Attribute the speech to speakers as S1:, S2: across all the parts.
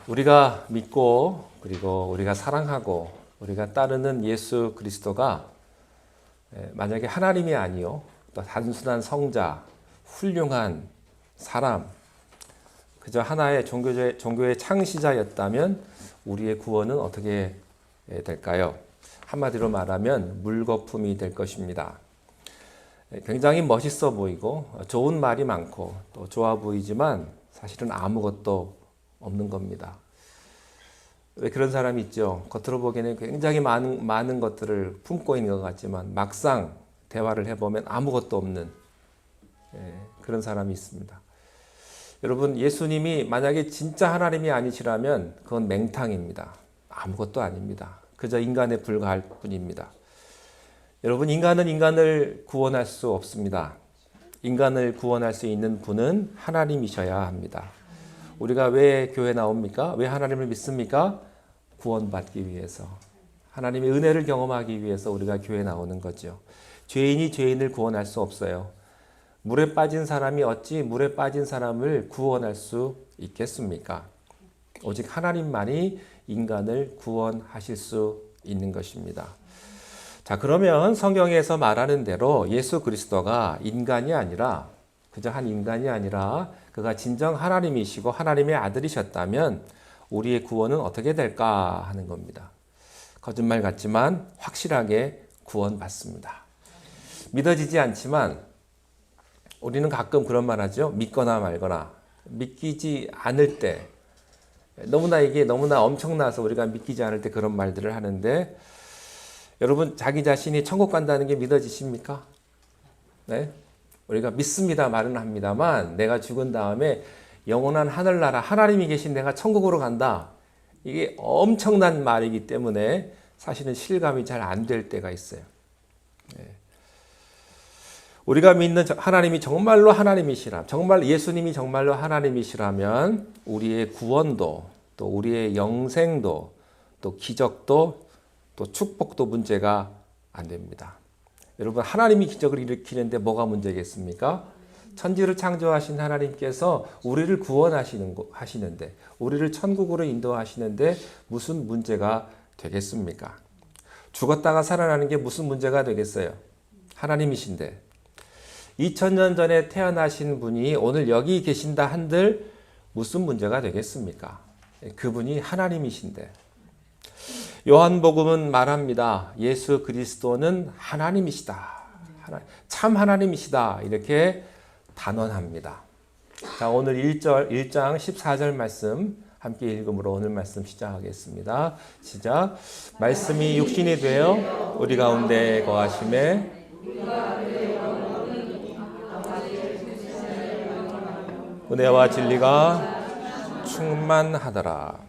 S1: 우리가 믿고 그리고 우리가 사랑하고 우리가 따르는 예수 그리스도가 만약에 하나님이 아니요 또 단순한 성자, 훌륭한 사람, 그저 하나의 종교의 창시자였다면 우리의 구원은 어떻게 될까요? 한마디로 말하면 물거품이 될 것입니다. 굉장히 멋있어 보이고 좋은 말이 많고 또 좋아 보이지만 사실은 아무것도 없는 겁니다. 왜 그런 사람이 있죠? 겉으로 보기에는 굉장히 많은 것들을 품고 있는 것 같지만 막상 대화를 해보면 아무것도 없는 그런 사람이 있습니다. 여러분, 예수님이 만약에 진짜 하나님이 아니시라면 그건 맹탕입니다. 아무것도 아닙니다. 그저 인간에 불과할 뿐입니다. 여러분, 인간은 인간을 구원할 수 없습니다. 인간을 구원할 수 있는 분은 하나님이셔야 합니다. 우리가 왜 교회 나옵니까? 왜 하나님을 믿습니까? 구원받기 위해서. 하나님의 은혜를 경험하기 위해서 우리가 교회에 나오는 거죠. 죄인이 죄인을 구원할 수 없어요. 물에 빠진 사람이 어찌 물에 빠진 사람을 구원할 수 있겠습니까? 오직 하나님만이 인간을 구원하실 수 있는 것입니다. 자, 그러면 성경에서 말하는 대로 예수 그리스도가 인간이 아니라 그저 한 인간이 아니라 그가 진정 하나님이시고 하나님의 아들이셨다면 우리의 구원은 어떻게 될까 하는 겁니다. 거짓말 같지만 확실하게 구원받습니다. 믿어지지 않지만 우리는 가끔 그런 말 하죠. 믿거나 말거나. 믿기지 않을 때 이게 너무나 엄청나서 우리가 믿기지 않을 때 그런 말들을 하는데 여러분, 자기 자신이 천국 간다는 게 믿어지십니까? 네? 우리가 믿습니다 말은 합니다만 내가 죽은 다음에 영원한 하늘나라 하나님이 계신 내가 천국으로 간다. 이게 엄청난 말이기 때문에 사실은 실감이 잘 안 될 때가 있어요. 네. 우리가 믿는 하나님이 정말로 하나님이시라, 정말 예수님이 정말로 하나님이시라면 우리의 구원도 또 우리의 영생도 또 기적도 또 축복도 문제가 안 됩니다. 여러분, 하나님이 기적을 일으키는데 뭐가 문제겠습니까? 천지를 창조하신 하나님께서 우리를 구원하시는데 우리를 천국으로 인도하시는데 무슨 문제가 되겠습니까? 죽었다가 살아나는 게 무슨 문제가 되겠어요? 하나님이신데 2000년 전에 태어나신 분이 오늘 여기 계신다 한들 무슨 문제가 되겠습니까? 그분이 하나님이신데 요한복음은 말합니다. 예수 그리스도는 하나님이시다. 참 하나님이시다. 이렇게 단언합니다. 자, 오늘 1장 14절 말씀 함께 읽음으로 오늘 말씀 시작하겠습니다. 시작. 말씀이 육신이 되어 우리 가운데 거하심에 은혜와 진리가 충만하더라.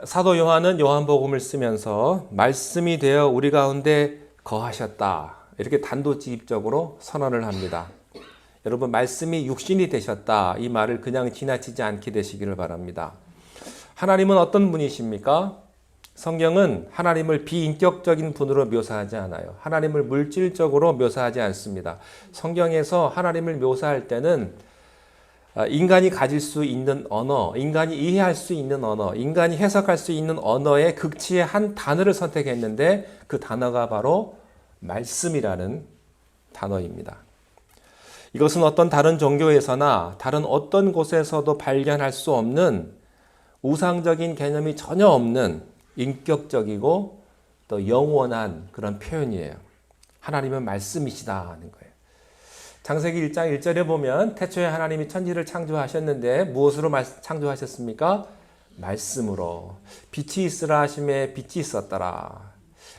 S1: 사도 요한은 요한복음을 쓰면서 말씀이 되어 우리 가운데 거하셨다. 이렇게 단도직입적으로 선언을 합니다. 여러분, 말씀이 육신이 되셨다. 이 말을 그냥 지나치지 않게 되시기를 바랍니다. 하나님은 어떤 분이십니까? 성경은 하나님을 비인격적인 분으로 묘사하지 않아요. 하나님을 물질적으로 묘사하지 않습니다. 성경에서 하나님을 묘사할 때는 인간이 가질 수 있는 언어, 인간이 이해할 수 있는 언어, 인간이 해석할 수 있는 언어의 극치의 한 단어를 선택했는데 그 단어가 바로 말씀이라는 단어입니다. 이것은 어떤 다른 종교에서나 다른 어떤 곳에서도 발견할 수 없는 우상적인 개념이 전혀 없는 인격적이고 또 영원한 그런 표현이에요. 하나님은 말씀이시다 하는 거예요. 창세기 1장 1절에 보면 태초에 하나님이 천지를 창조하셨는데 무엇으로 창조하셨습니까? 말씀으로. 빛이 있으라 하심에 빛이 있었더라.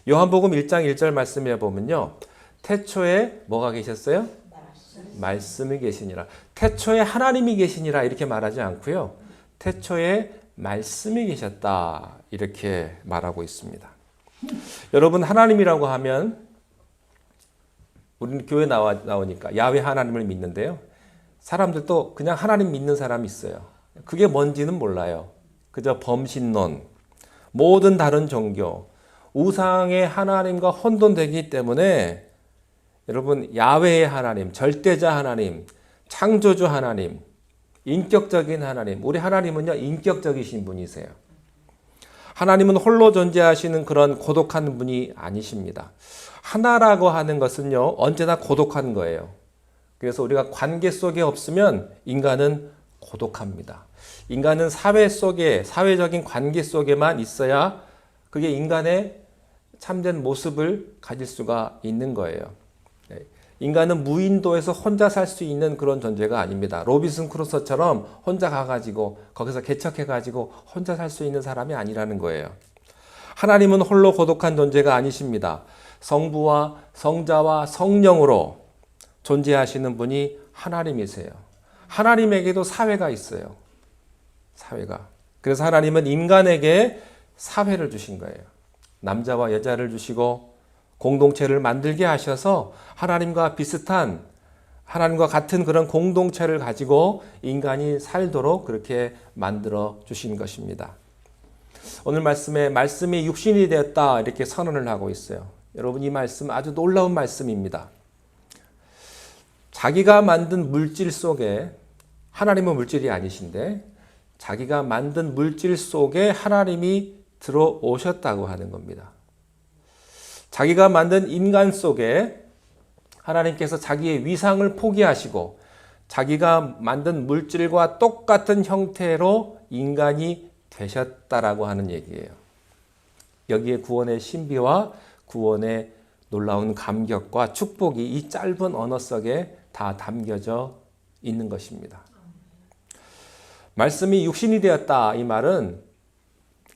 S1: 요한복음 1장 1절 말씀에 보면요. 태초에 뭐가 계셨어요? 말씀이 계시니라. 태초에 하나님이 계시니라 이렇게 말하지 않고요. 태초에 말씀이 계셨다 이렇게 말하고 있습니다. 여러분, 하나님이라고 하면 우리는 교회 나오니까 야훼 하나님을 믿는데요. 사람들도 그냥 하나님 믿는 사람이 있어요. 그게 뭔지는 몰라요. 그저 범신론, 모든 다른 종교, 우상의 하나님과 혼돈되기 때문에 여러분, 야훼의 하나님, 절대자 하나님, 창조주 하나님, 인격적인 하나님. 우리 하나님은요, 인격적이신 분이세요. 하나님은 홀로 존재하시는 그런 고독한 분이 아니십니다. 하나라고 하는 것은요, 언제나 고독한 거예요. 그래서 우리가 관계 속에 없으면 인간은 고독합니다. 인간은 사회 속에, 사회적인 관계 속에만 있어야 그게 인간의 참된 모습을 가질 수가 있는 거예요. 인간은 무인도에서 혼자 살 수 있는 그런 존재가 아닙니다. 로빈슨 크루소처럼 혼자 가가지고 거기서 개척해가지고 혼자 살 수 있는 사람이 아니라는 거예요. 하나님은 홀로 고독한 존재가 아니십니다. 성부와 성자와 성령으로 존재하시는 분이 하나님이세요. 하나님에게도 사회가 있어요. 사회가. 그래서 하나님은 인간에게 사회를 주신 거예요. 남자와 여자를 주시고 공동체를 만들게 하셔서 하나님과 비슷한, 하나님과 같은 그런 공동체를 가지고 인간이 살도록 그렇게 만들어 주신 것입니다. 오늘 말씀에 말씀이 육신이 되었다 이렇게 선언을 하고 있어요. 여러분, 이 말씀 아주 놀라운 말씀입니다. 자기가 만든 물질 속에, 하나님은 물질이 아니신데 자기가 만든 물질 속에 하나님이 들어오셨다고 하는 겁니다. 자기가 만든 인간 속에 하나님께서 자기의 위상을 포기하시고 자기가 만든 물질과 똑같은 형태로 인간이 되셨다라고 하는 얘기예요. 여기에 구원의 신비와 구원의 놀라운 감격과 축복이 이 짧은 언어 속에 다 담겨져 있는 것입니다. 말씀이 육신이 되었다, 이 말은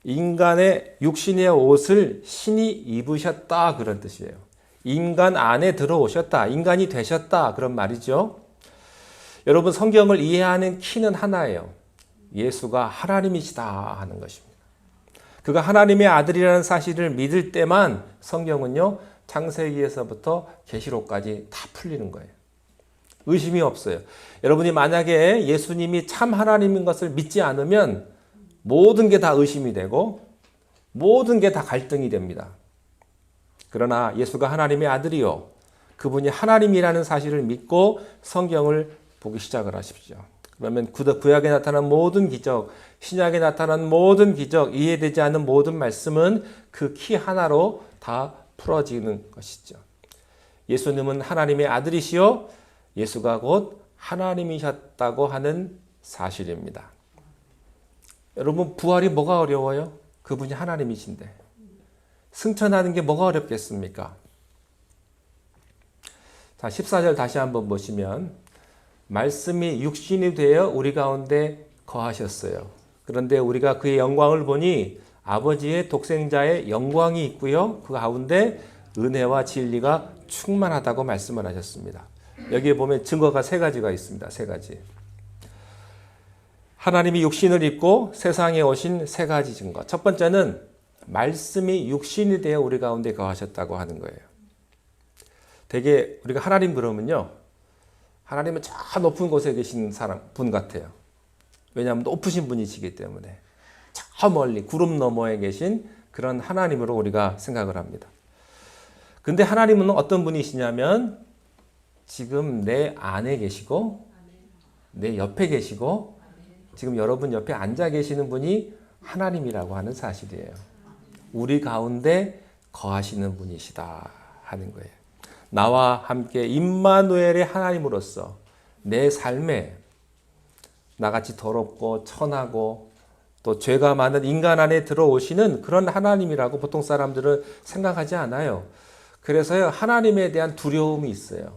S1: 인간의 육신의 옷을 신이 입으셨다 그런 뜻이에요. 인간 안에 들어오셨다, 인간이 되셨다 그런 말이죠. 여러분, 성경을 이해하는 키는 하나예요. 예수가 하나님이시다 하는 것입니다. 그가 하나님의 아들이라는 사실을 믿을 때만 성경은요, 창세기에서부터 계시록까지 다 풀리는 거예요. 의심이 없어요. 여러분이 만약에 예수님이 참 하나님인 것을 믿지 않으면 모든 게 다 의심이 되고 모든 게 다 갈등이 됩니다. 그러나 예수가 하나님의 아들이요, 그분이 하나님이라는 사실을 믿고 성경을 보기 시작을 하십시오. 그러면 구약에 나타난 모든 기적, 신약에 나타난 모든 기적, 이해되지 않는 모든 말씀은 그 키 하나로 다 풀어지는 것이죠. 예수님은 하나님의 아들이시요, 예수가 곧 하나님이셨다고 하는 사실입니다. 여러분, 부활이 뭐가 어려워요? 그분이 하나님이신데. 승천하는 게 뭐가 어렵겠습니까? 자, 14절 다시 한번 보시면 말씀이 육신이 되어 우리 가운데 거하셨어요. 그런데 우리가 그의 영광을 보니 아버지의 독생자의 영광이 있고요, 그 가운데 은혜와 진리가 충만하다고 말씀을 하셨습니다. 여기에 보면 증거가 세 가지가 있습니다. 세 가지. 하나님이 육신을 입고 세상에 오신 세 가지 증거. 첫 번째는 말씀이 육신이 되어 우리 가운데 거하셨다고 하는 거예요. 되게 우리가 하나님 그러면요, 하나님은 저 높은 곳에 계신 분 같아요. 왜냐하면 높으신 분이시기 때문에 저 멀리 구름 너머에 계신 그런 하나님으로 우리가 생각을 합니다. 근데 하나님은 어떤 분이시냐면 지금 내 안에 계시고 내 옆에 계시고 지금 여러분 옆에 앉아 계시는 분이 하나님이라고 하는 사실이에요. 우리 가운데 거하시는 분이시다 하는 거예요. 나와 함께 임마누엘의 하나님으로서 내 삶에 나같이 더럽고 천하고 또 죄가 많은 인간 안에 들어오시는 그런 하나님이라고 보통 사람들은 생각하지 않아요. 그래서요, 하나님에 대한 두려움이 있어요.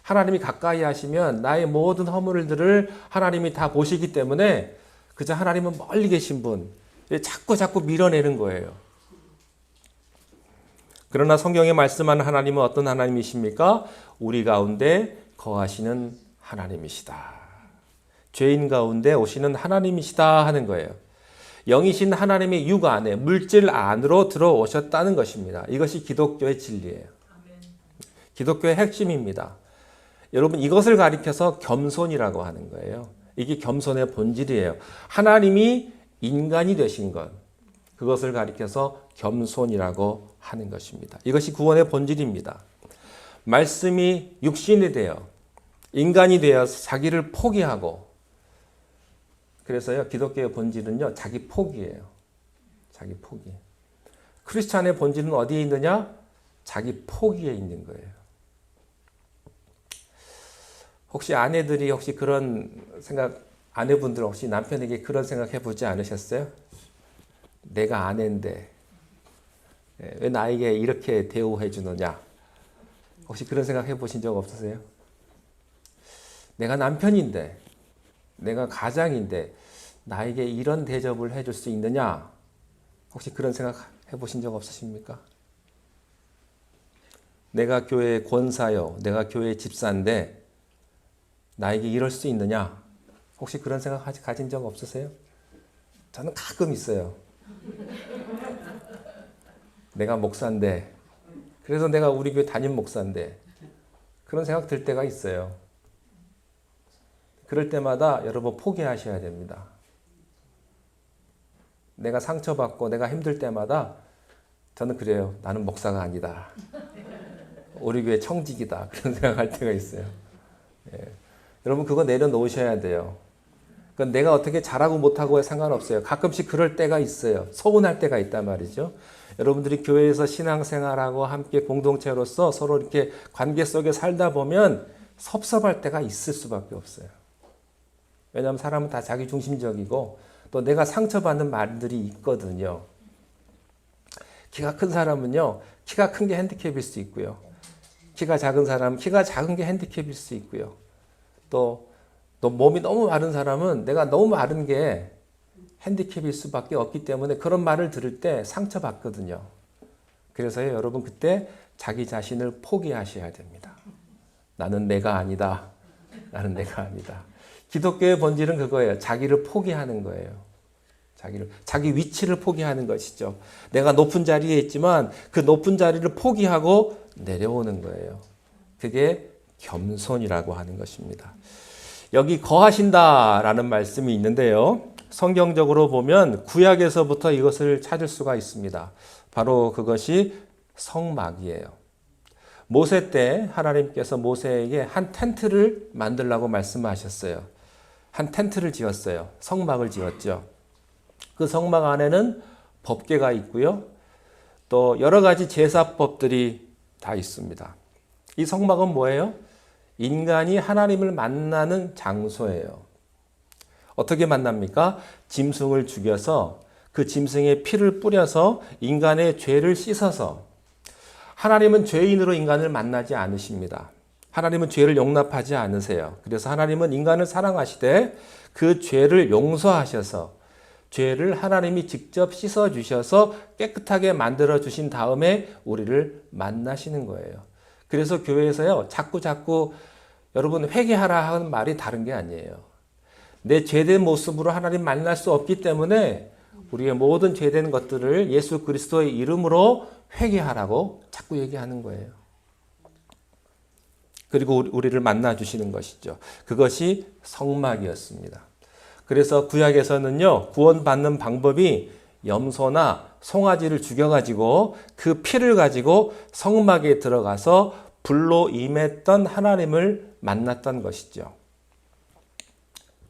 S1: 하나님이 가까이 하시면 나의 모든 허물들을 하나님이 다 보시기 때문에 그저 하나님은 멀리 계신 분, 자꾸 밀어내는 거예요. 그러나 성경에 말씀하는 하나님은 어떤 하나님이십니까? 우리 가운데 거하시는 하나님이시다. 죄인 가운데 오시는 하나님이시다 하는 거예요. 영이신 하나님의 육 안에, 물질 안으로 들어오셨다는 것입니다. 이것이 기독교의 진리예요. 기독교의 핵심입니다. 여러분, 이것을 가리켜서 겸손이라고 하는 거예요. 이게 겸손의 본질이에요. 하나님이 인간이 되신 것, 그것을 가리켜서 겸손이라고 하는 것입니다. 이것이 구원의 본질입니다. 말씀이 육신이 되어 인간이 되어서 자기를 포기하고, 그래서요, 기독교의 본질은요, 자기 포기예요. 자기 포기. 크리스찬의 본질은 어디에 있느냐? 자기 포기에 있는 거예요. 혹시 아내들이 혹시 그런 생각, 아내분들 혹시 남편에게 그런 생각 해보지 않으셨어요? 내가 아내인데 왜 나에게 이렇게 대우해 주느냐? 혹시 그런 생각 해보신 적 없으세요? 내가 남편인데, 내가 가장인데 나에게 이런 대접을 해줄 수 있느냐? 혹시 그런 생각 해보신 적 없으십니까? 내가 교회 권사요, 내가 교회 집사인데 나에게 이럴 수 있느냐? 혹시 그런 생각 가진 적 없으세요? 저는 가끔 있어요. 내가 목사인데, 그래서 내가 우리 교회 담임 목사인데, 그런 생각 들 때가 있어요. 그럴 때마다 여러분 포기하셔야 됩니다. 내가 상처받고 내가 힘들 때마다 저는 그래요. 나는 목사가 아니다. 우리 교회 청직이다. 그런 생각할 때가 있어요. 예. 여러분 그거 내려놓으셔야 돼요. 그러니까 내가 어떻게 잘하고 못하고에 상관없어요. 가끔씩 그럴 때가 있어요. 서운할 때가 있단 말이죠. 여러분들이 교회에서 신앙생활하고 함께 공동체로서 서로 이렇게 관계 속에 살다 보면 섭섭할 때가 있을 수밖에 없어요. 왜냐하면 사람은 다 자기 중심적이고 또 내가 상처받는 말들이 있거든요. 키가 큰 사람은요, 키가 큰 게 핸디캡일 수 있고요. 키가 작은 사람은 키가 작은 게 핸디캡일 수 있고요. 또 몸이 너무 마른 사람은 내가 너무 마른 게 핸디캡일 수밖에 없기 때문에 그런 말을 들을 때 상처받거든요. 그래서요, 여러분 그때 자기 자신을 포기하셔야 됩니다. 나는 내가 아니다. 나는 내가 아니다. 기독교의 본질은 그거예요. 자기를 포기하는 거예요. 자기 위치를 포기하는 것이죠. 내가 높은 자리에 있지만 그 높은 자리를 포기하고 내려오는 거예요. 그게 겸손이라고 하는 것입니다. 여기 거하신다라는 말씀이 있는데요. 성경적으로 보면 구약에서부터 이것을 찾을 수가 있습니다. 바로 그것이 성막이에요. 모세 때 하나님께서 모세에게 한 텐트를 만들라고 말씀하셨어요. 한 텐트를 지었어요. 성막을 지었죠. 그 성막 안에는 법궤가 있고요. 또 여러 가지 제사법들이 다 있습니다. 이 성막은 뭐예요? 인간이 하나님을 만나는 장소예요. 어떻게 만납니까? 짐승을 죽여서 그 짐승의 피를 뿌려서 인간의 죄를 씻어서, 하나님은 죄인으로 인간을 만나지 않으십니다. 하나님은 죄를 용납하지 않으세요. 그래서 하나님은 인간을 사랑하시되 그 죄를 용서하셔서 죄를 하나님이 직접 씻어주셔서 깨끗하게 만들어주신 다음에 우리를 만나시는 거예요. 그래서 교회에서요, 자꾸 여러분 회개하라 하는 말이 다른 게 아니에요. 내 죄된 모습으로 하나님 만날 수 없기 때문에 우리의 모든 죄된 것들을 예수 그리스도의 이름으로 회개하라고 자꾸 얘기하는 거예요. 그리고 우리를 만나주시는 것이죠. 그것이 성막이었습니다. 그래서 구약에서는요, 구원받는 방법이 염소나 송아지를 죽여가지고 그 피를 가지고 성막에 들어가서 불로 임했던 하나님을 만났던 것이죠.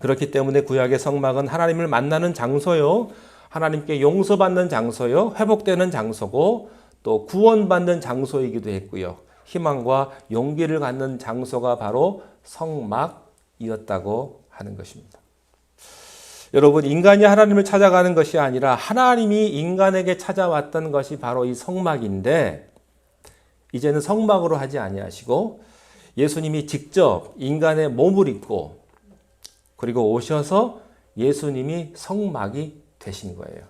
S1: 그렇기 때문에 구약의 성막은 하나님을 만나는 장소요, 하나님께 용서받는 장소요, 회복되는 장소고 또 구원받는 장소이기도 했고요. 희망과 용기를 갖는 장소가 바로 성막이었다고 하는 것입니다. 여러분, 인간이 하나님을 찾아가는 것이 아니라 하나님이 인간에게 찾아왔던 것이 바로 이 성막인데, 이제는 성막으로 하지 아니하시고 예수님이 직접 인간의 몸을 입고 그리고 오셔서 예수님이 성막이 되신 거예요.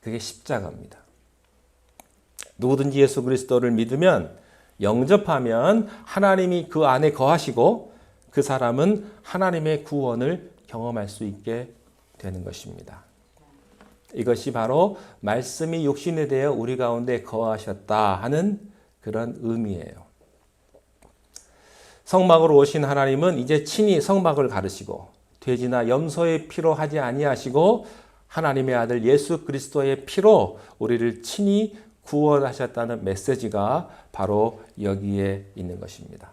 S1: 그게 십자가입니다. 누구든지 예수 그리스도를 믿으면, 영접하면 하나님이 그 안에 거하시고 그 사람은 하나님의 구원을 경험할 수 있게 되는 것입니다. 이것이 바로 말씀이 육신에 대해 우리 가운데 거하셨다 하는 그런 의미예요. 성막으로 오신 하나님은 이제 친히 성막을 가르시고 돼지나 염소의 피로 하지 아니하시고 하나님의 아들 예수 그리스도의 피로 우리를 친히 구원하셨다는 메시지가 바로 여기에 있는 것입니다.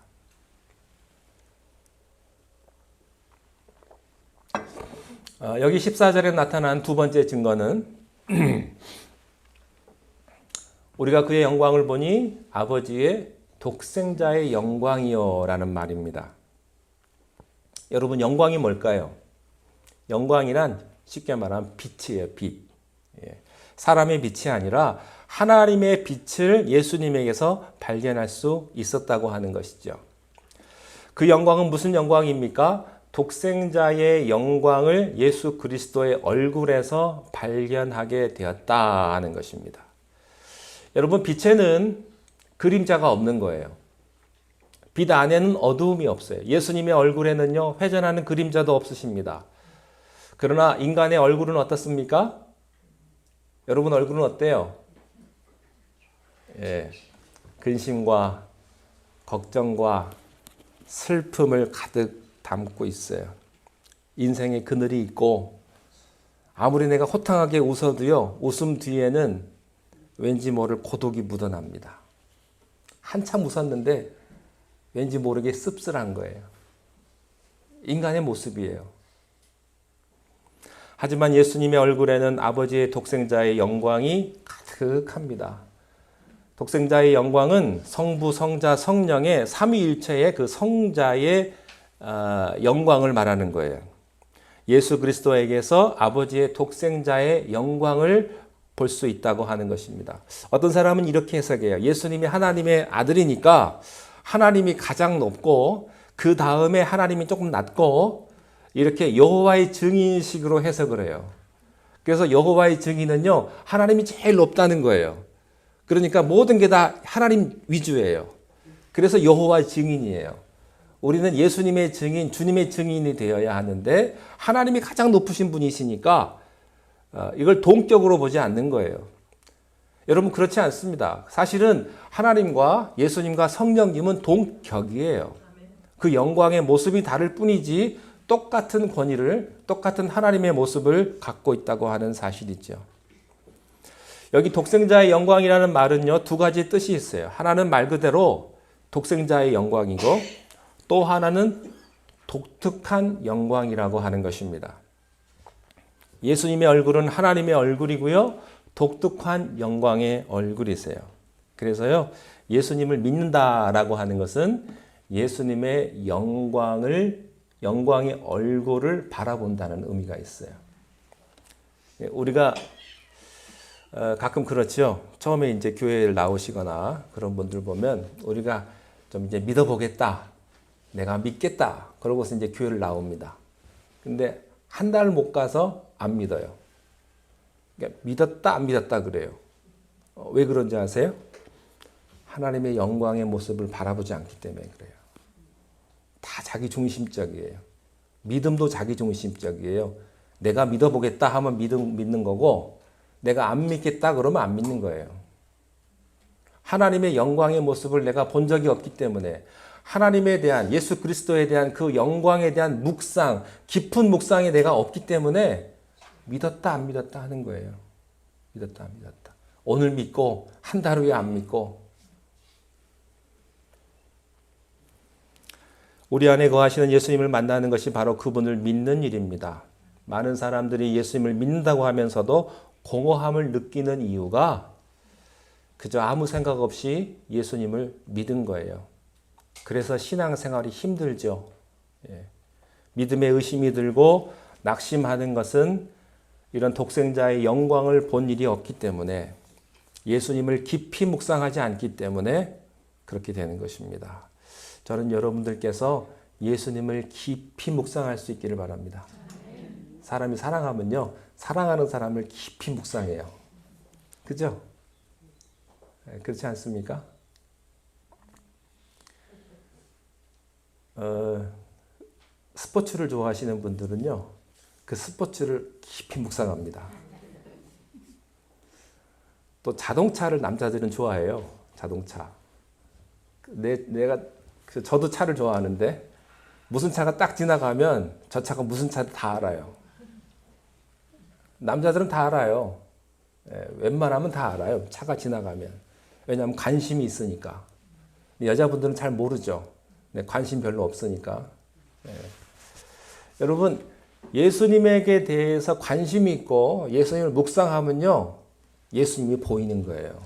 S1: 여기 14절에 나타난 두 번째 증거는 우리가 그의 영광을 보니 아버지의 독생자의 영광이요 라는 말입니다. 여러분, 영광이 뭘까요? 영광이란 쉽게 말하면 빛이에요. 빛. 사람의 빛이 아니라 하나님의 빛을 예수님에게서 발견할 수 있었다고 하는 것이죠. 그 영광은 무슨 영광입니까? 독생자의 영광을 예수 그리스도의 얼굴에서 발견하게 되었다 하는 것입니다. 여러분, 빛에는 그림자가 없는 거예요. 빛 안에는 어두움이 없어요. 예수님의 얼굴에는요, 회전하는 그림자도 없으십니다. 그러나 인간의 얼굴은 어떻습니까? 여러분 얼굴은 어때요? 근심과 걱정과 슬픔을 가득 담고 있어요. 인생의 그늘이 있고 아무리 내가 호탕하게 웃어도요, 웃음 뒤에는 왠지 모를 고독이 묻어납니다. 한참 웃었는데 왠지 모르게 씁쓸한 거예요. 인간의 모습이에요. 하지만 예수님의 얼굴에는 아버지의 독생자의 영광이 가득합니다. 독생자의 영광은 성부, 성자, 성령의 삼위일체의 그 성자의 영광을 말하는 거예요. 예수 그리스도에게서 아버지의 독생자의 영광을 볼 수 있다고 하는 것입니다. 어떤 사람은 이렇게 해석해요. 예수님이 하나님의 아들이니까 하나님이 가장 높고 그 다음에 하나님이 조금 낮고 이렇게 여호와의 증인식으로 해석을 해요. 그래서 여호와의 증인은요, 하나님이 제일 높다는 거예요. 그러니까 모든 게 다 하나님 위주예요. 그래서 여호와의 증인이에요. 우리는 예수님의 증인, 주님의 증인이 되어야 하는데 하나님이 가장 높으신 분이시니까 이걸 동격으로 보지 않는 거예요. 여러분, 그렇지 않습니다. 사실은 하나님과 예수님과 성령님은 동격이에요. 그 영광의 모습이 다를 뿐이지 똑같은 권위를, 똑같은 하나님의 모습을 갖고 있다고 하는 사실이죠. 여기 독생자의 영광이라는 말은요, 두 가지 뜻이 있어요. 하나는 말 그대로 독생자의 영광이고 또 하나는 독특한 영광이라고 하는 것입니다. 예수님의 얼굴은 하나님의 얼굴이고요, 독특한 영광의 얼굴이세요. 그래서요, 예수님을 믿는다라고 하는 것은 예수님의 영광의 얼굴을 바라본다는 의미가 있어요. 우리가 가끔 그렇죠. 처음에 이제 교회를 나오시거나 그런 분들 보면 우리가 좀 이제 믿어보겠다, 내가 믿겠다, 그러고서 이제 교회를 나옵니다. 근데 한 달 못 가서 안 믿어요. 그러니까 믿었다 안 믿었다 그래요. 왜 그런지 아세요? 하나님의 영광의 모습을 바라보지 않기 때문에 그래요. 다 자기 중심적이에요. 믿음도 자기 중심적이에요. 내가 믿어보겠다 하면 믿는 거고, 내가 안 믿겠다 그러면 안 믿는 거예요. 하나님의 영광의 모습을 내가 본 적이 없기 때문에 하나님에 대한, 예수 그리스도에 대한 그 영광에 대한 묵상, 깊은 묵상이 내가 없기 때문에 믿었다 안 믿었다 하는 거예요. 믿었다 안 믿었다. 오늘 믿고 한 달 후에 안 믿고. 우리 안에 거하시는 예수님을 만나는 것이 바로 그분을 믿는 일입니다. 많은 사람들이 예수님을 믿는다고 하면서도 공허함을 느끼는 이유가 그저 아무 생각 없이 예수님을 믿은 거예요. 그래서 신앙생활이 힘들죠. 믿음에 의심이 들고 낙심하는 것은 이런 독생자의 영광을 본 일이 없기 때문에, 예수님을 깊이 묵상하지 않기 때문에 그렇게 되는 것입니다. 저는 여러분들께서 예수님을 깊이 묵상할 수 있기를 바랍니다. 사람이 사랑하면요, 사랑하는 사람을 깊이 묵상해요. 그죠? 그렇지 않습니까? 스포츠를 좋아하시는 분들은요, 그 스포츠를 깊이 묵상합니다. 또 자동차를 남자들은 좋아해요. 자동차. 저도 차를 좋아하는데 무슨 차가 딱 지나가면 저 차가 무슨 차인지 다 알아요. 남자들은 다 알아요. 웬만하면 다 알아요. 차가 지나가면. 왜냐하면 관심이 있으니까. 여자분들은 잘 모르죠. 관심 별로 없으니까. 여러분, 예수님에게 대해서 관심이 있고 예수님을 묵상하면요, 예수님이 보이는 거예요.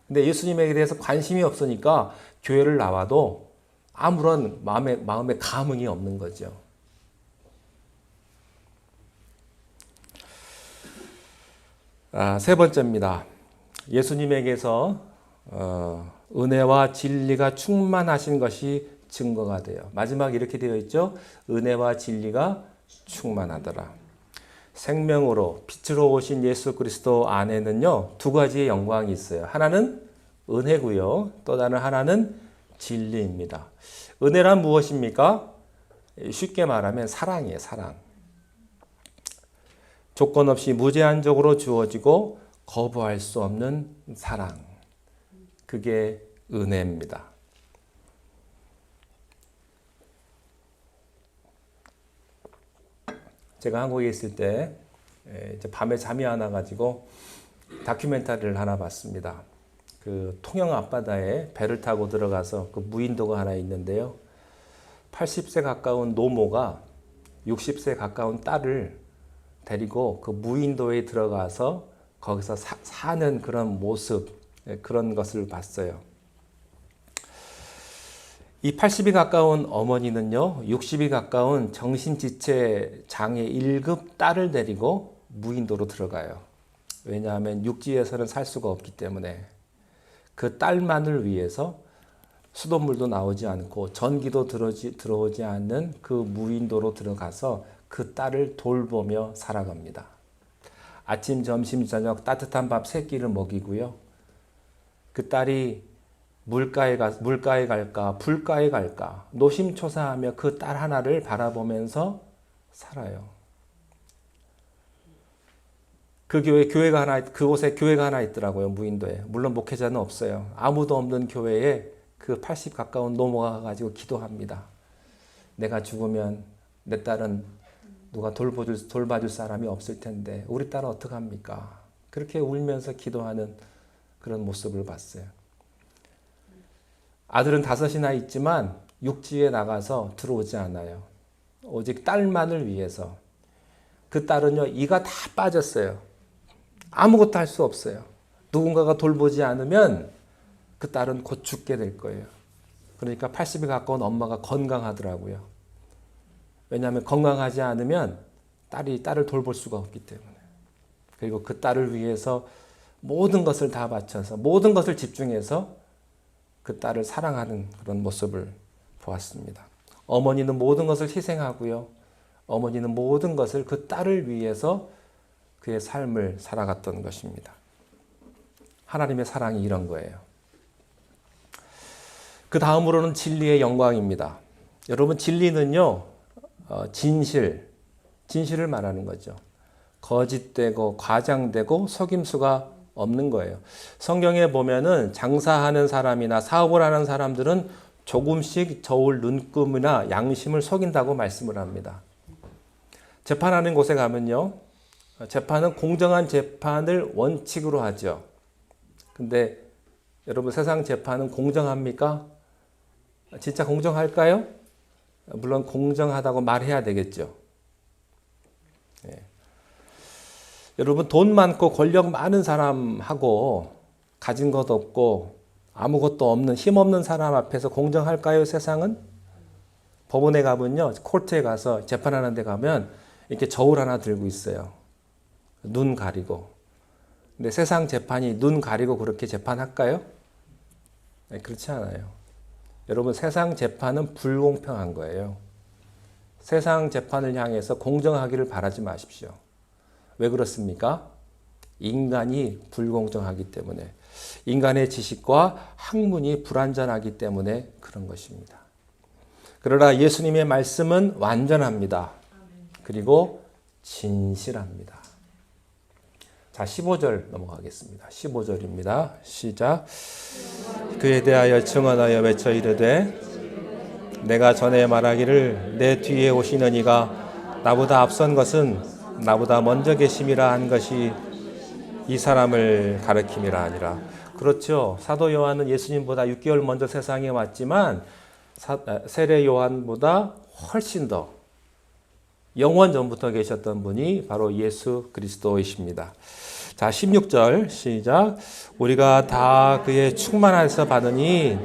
S1: 근데 예수님에 대해서 관심이 없으니까 교회를 나와도 아무런 마음에 감흥이 없는 거죠. 세 번째입니다. 예수님에게서 은혜와 진리가 충만하신 것이 증거가 돼요. 마지막에 이렇게 되어 있죠. 은혜와 진리가 충만하더라. 생명으로 빛으로 오신 예수 그리스도 안에는요, 두 가지의 영광이 있어요. 하나는 은혜고요, 또 다른 하나는 진리입니다. 은혜란 무엇입니까? 쉽게 말하면 사랑이에요. 사랑. 조건 없이 무제한적으로 주어지고 거부할 수 없는 사랑. 그게 은혜입니다. 제가 한국에 있을 때 이제 밤에 잠이 안 와가지고 다큐멘터리를 하나 봤습니다. 그 통영 앞바다에 배를 타고 들어가서 그 무인도가 하나 있는데요. 80세 가까운 노모가 60세 가까운 딸을 데리고 그 무인도에 들어가서 거기서 사는 그런 모습, 그런 것을 봤어요. 이 80이 가까운 어머니는요, 60이 가까운 정신지체 장애 1급 딸을 데리고 무인도로 들어가요. 왜냐하면 육지에서는 살 수가 없기 때문에. 그 딸만을 위해서 수돗물도 나오지 않고 전기도 들어오지 않는 그 무인도로 들어가서 그 딸을 돌보며 살아갑니다. 아침, 점심, 저녁 따뜻한 밥 3끼를 먹이고요. 그 딸이 물가에 갈까, 불가에 갈까, 노심초사하며 그 딸 하나를 바라보면서 살아요. 그곳에 교회가 하나 있더라고요, 무인도에. 물론 목회자는 없어요. 아무도 없는 교회에 그 80 가까운 노모가 가지고 기도합니다. 내가 죽으면 내 딸은 누가 돌봐줄 사람이 없을 텐데, 우리 딸은 어떡합니까? 그렇게 울면서 기도하는 그런 모습을 봤어요. 아들은 5이나 있지만 육지에 나가서 들어오지 않아요. 오직 딸만을 위해서. 그 딸은요, 이가 다 빠졌어요. 아무것도 할 수 없어요. 누군가가 돌보지 않으면 그 딸은 곧 죽게 될 거예요. 그러니까 80에 가까운 엄마가 건강하더라고요. 왜냐하면 건강하지 않으면 딸을 돌볼 수가 없기 때문에. 그리고 그 딸을 위해서 모든 것을 다 바쳐서, 모든 것을 집중해서 그 딸을 사랑하는 그런 모습을 보았습니다. 어머니는 모든 것을 희생하고요. 어머니는 모든 것을 그 딸을 위해서 그의 삶을 살아갔던 것입니다. 하나님의 사랑이 이런 거예요. 그 다음으로는 진리의 영광입니다. 여러분, 진리는요, 진실을 말하는 거죠. 거짓되고 과장되고 속임수가 없는 거예요. 성경에 보면은 장사하는 사람이나 사업을 하는 사람들은 조금씩 저울 눈금이나 양심을 속인다고 말씀을 합니다. 재판하는 곳에 가면요, 재판은 공정한 재판을 원칙으로 하죠. 근데 여러분, 세상 재판은 공정합니까? 진짜 공정할까요? 물론 공정하다고 말해야 되겠죠. 예. 여러분, 돈 많고 권력 많은 사람하고 가진 것 없고 아무것도 없는 힘없는 사람 앞에서 공정할까요, 세상은? 법원에 가면요, 코트에 가서 재판하는 데 가면 이렇게 저울 하나 들고 있어요. 눈 가리고. 근데 세상 재판이 눈 가리고 그렇게 재판할까요? 네, 그렇지 않아요. 여러분, 세상 재판은 불공평한 거예요. 세상 재판을 향해서 공정하기를 바라지 마십시오. 왜 그렇습니까? 인간이 불공정하기 때문에, 인간의 지식과 학문이 불완전하기 때문에 그런 것입니다. 그러나 예수님의 말씀은 완전합니다. 그리고 진실합니다. 자, 15절 넘어가겠습니다. 15절입니다. 시작. 그에 대하여 증언하여 외쳐 이르되 내가 전에 말하기를 내 뒤에 오시는 이가 나보다 앞선 것은 나보다 먼저 계심이라 한 것이 이 사람을 가리킴이라 하니라. 그렇죠. 사도 요한은 예수님보다 6개월 먼저 세상에 왔지만 세례 요한보다 훨씬 더 영원 전부터 계셨던 분이 바로 예수 그리스도이십니다. 자, 16절 시작. 우리가 다 그의 충만함에서 받으니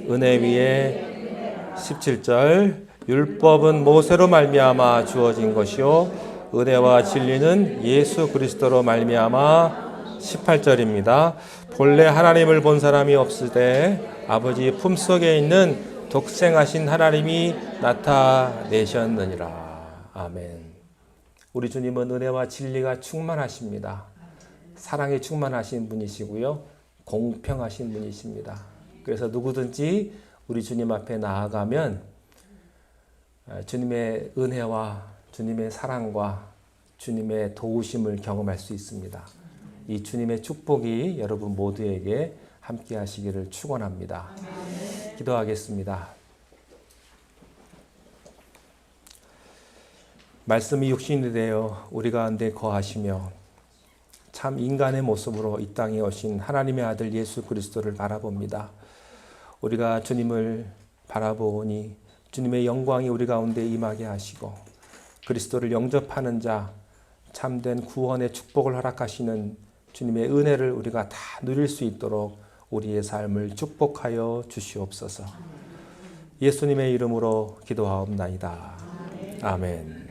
S1: 은혜 위에 17절 율법은 모세로 말미암아 주어진 것이요 은혜와 진리는 예수 그리스도로 말미암아 18절입니다. 본래 하나님을 본 사람이 없으되 아버지 품속에 있는 독생하신 하나님이 나타내셨느니라. 아멘. 우리 주님은 은혜와 진리가 충만하십니다. 사랑이 충만하신 분이시고요. 공평하신 분이십니다. 그래서 누구든지 우리 주님 앞에 나아가면 주님의 은혜와 주님의 사랑과 주님의 도우심을 경험할 수 있습니다. 이 주님의 축복이 여러분 모두에게 함께 하시기를 축원합니다. 기도하겠습니다. 말씀이 육신이 되어 우리 가운데 거하시며 참 인간의 모습으로 이 땅에 오신 하나님의 아들 예수 그리스도를 바라봅니다. 우리가 주님을 바라보니 주님의 영광이 우리 가운데 임하게 하시고 그리스도를 영접하는 자 참된 구원의 축복을 허락하시는 주님의 은혜를 우리가 다 누릴 수 있도록 우리의 삶을 축복하여 주시옵소서. 예수님의 이름으로 기도하옵나이다. 아멘.